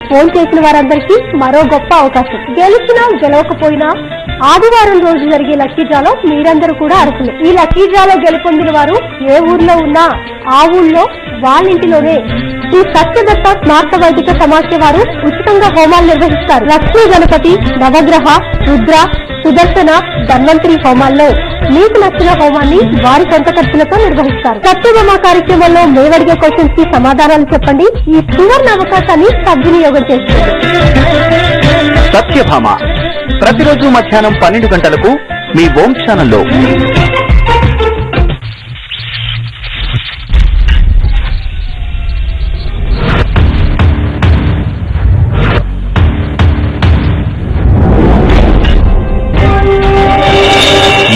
Phone చేసిన వారందరికీ మరో గొప్ప అవకాశం. గెలిచినా గెలవకపోయినా ఆదివారం రోజు జరిగే లక్కీ డ్రాలో మీరందరూ కూడా అర్హులు. ఈ లక్కీ డ్రాలో గెలుపొందిన వారు ఏ ఊర్లో ఉన్నా ఆ ఊళ్ళో వాళ్ళింటిలోనే శ్రీ సత్యదత్త స్మార్త వైదిక సమాఖ్య వారు ఉచితంగా హోమాలు నిర్వహిస్తారు. లక్ష్మీ గణపతి, నవగ్రహ, రుద్ర, సుదర్శన, ధన్వంతరి హోమాల్లో మీకు నచ్చిన హోమాన్ని వారి సొంత ఖర్చులతో నిర్వహిస్తారు. సత్యభామ కార్యక్రమంలో మేమడిగే క్వశ్చన్స్ కి సమాధానాలు చెప్పండి. ఈ సువర్ణ అవకాశాన్ని సద్వినియోగం చేసుకోండి. సత్యభామ ప్రతిరోజు మధ్యాహ్నం 12 గంటలకు మీ ఓం ఛానల్లో.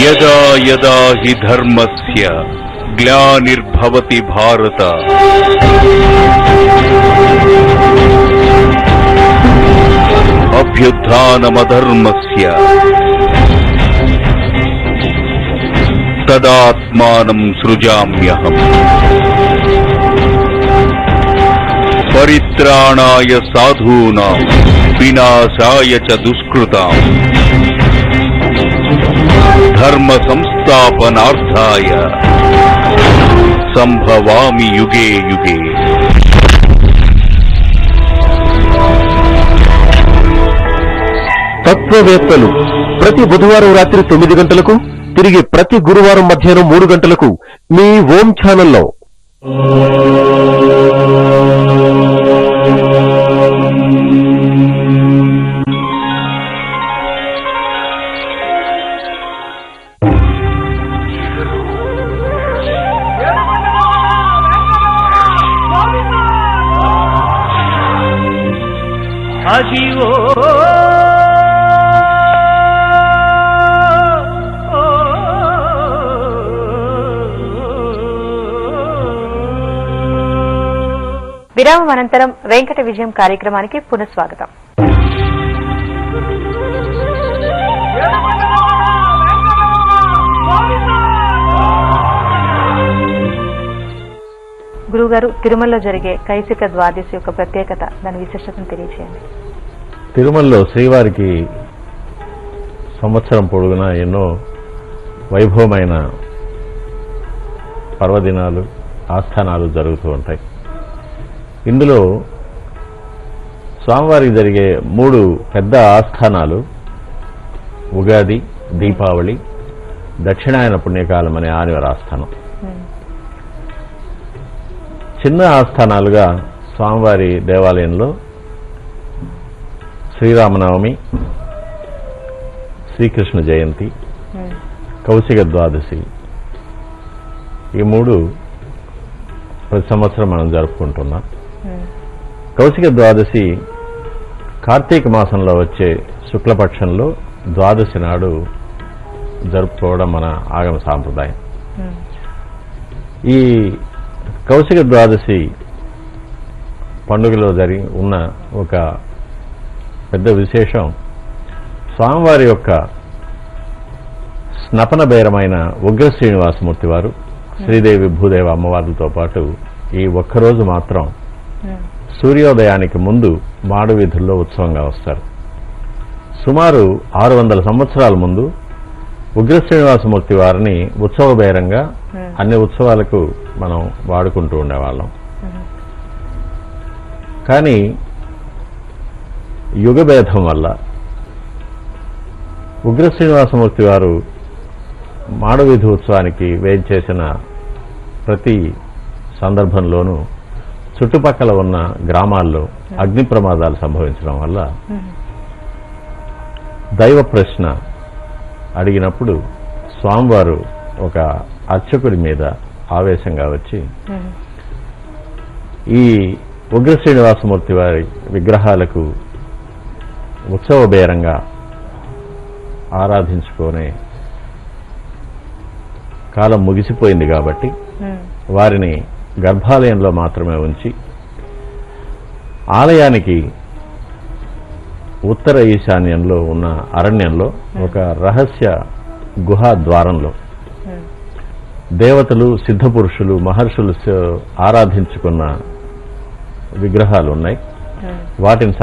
యదా యదా హి ధర్మస్య గ్లానిర్భవతి భారత అభ్యుత్థానమధర్మస్య తదాత్మానం సృజామ్యహం పరిత్రాణాయ సాధూనాం వినాశాయ చ దుష్కృతాం ధర్మ సంస్థాపనార్థాయ సంభవామి యుగే యుగే. తత్వవేత్తలు ప్రతి బుధవారం రాత్రి 9 గంటలకు, తిరిగి ప్రతి గురువారం మధ్యాహ్నం 3 గంటలకు మీ ఓం ఛానల్లో. విరామం అనంతరం వెంకట విజయం కార్యక్రమానికి పునఃస్వాగతం. గురుగారు, తిరుమలలో జరిగే కైసిక ద్వాదశి యొక్క ప్రత్యేకత, దాని విశిష్టతను తెలియజేయండి. తిరుమలలో శ్రీవారికి సంవత్సరం పొడుగునా ఎన్నో వైభవమైన పర్వదినాలు, ఆస్థానాలు జరుగుతూ ఉంటాయి. ఇందులో స్వామివారికి జరిగే 3 పెద్ద ఆస్థానాలు ఉగాది, దీపావళి, దక్షిణాయన పుణ్యకాలం అనే ఆదివార ఆస్థానం. చిన్న ఆస్థానాలుగా స్వామివారి దేవాలయంలో శ్రీరామనవమి, శ్రీకృష్ణ జయంతి, కౌశిక ద్వాదశి, ఈ 3 ప్రతి సంవత్సరం మనం జరుపుకుంటున్నాం. కౌశిక ద్వాదశి కార్తీక మాసంలో వచ్చే శుక్లపక్షంలో ద్వాదశి నాడు జరుపుకోవడం మన ఆగమ సాంప్రదాయం. ఈ కౌశిక ద్వాదశి పండుగలో జరిగి ఉన్న ఒక పెద్ద విశేషం, స్వామివారి యొక్క స్నపన బేరమైన ఉగ్ర శ్రీనివాసమూర్తి వారు శ్రీదేవి, భూదేవ అమ్మవార్లతో పాటు ఈ ఒక్కరోజు మాత్రం సూర్యోదయానికి ముందు మాడవీధుల్లో ఉత్సవంగా వస్తారు. సుమారు 600 సంవత్సరాల ముందు ఉగ్ర శ్రీనివాసమూర్తి వారిని ఉత్సవ బేరంగా అన్ని ఉత్సవాలకు మనం వాడుకుంటూ ఉండేవాళ్ళం. కానీ యుగభేదం వల్ల ఉగ్ర శ్రీనివాసమూర్తి వారు మాడవీధి ఉత్సవానికి వేయించేసిన ప్రతి సందర్భంలోనూ చుట్టుపక్కల ఉన్న గ్రామాల్లో అగ్ని ప్రమాదాలు సంభవించడం వల్ల దైవ ప్రశ్న అడిగినప్పుడు స్వామివారు ఒక అర్చకుడి మీద ఆవేశంగా వచ్చి ఈ ఉగ్ర శ్రీనివాసమూర్తి వారి విగ్రహాలకు ఉత్సవ బేరంగా ఆరాధించుకునే కాలం ముగిసిపోయింది కాబట్టి వారిని గర్భాలయంలో మాత్రమే ఉంచి ఆలయానికి ఉత్తర ఈశాన్యంలో ఉన్న అరణ్యంలో ఒక రహస్య గుహా ద్వారంలో దేవతలు, సిద్ధపురుషులు, మహర్షులు ఆరాధించుకున్న విగ్రహాలు ఉన్నాయి. వాటిని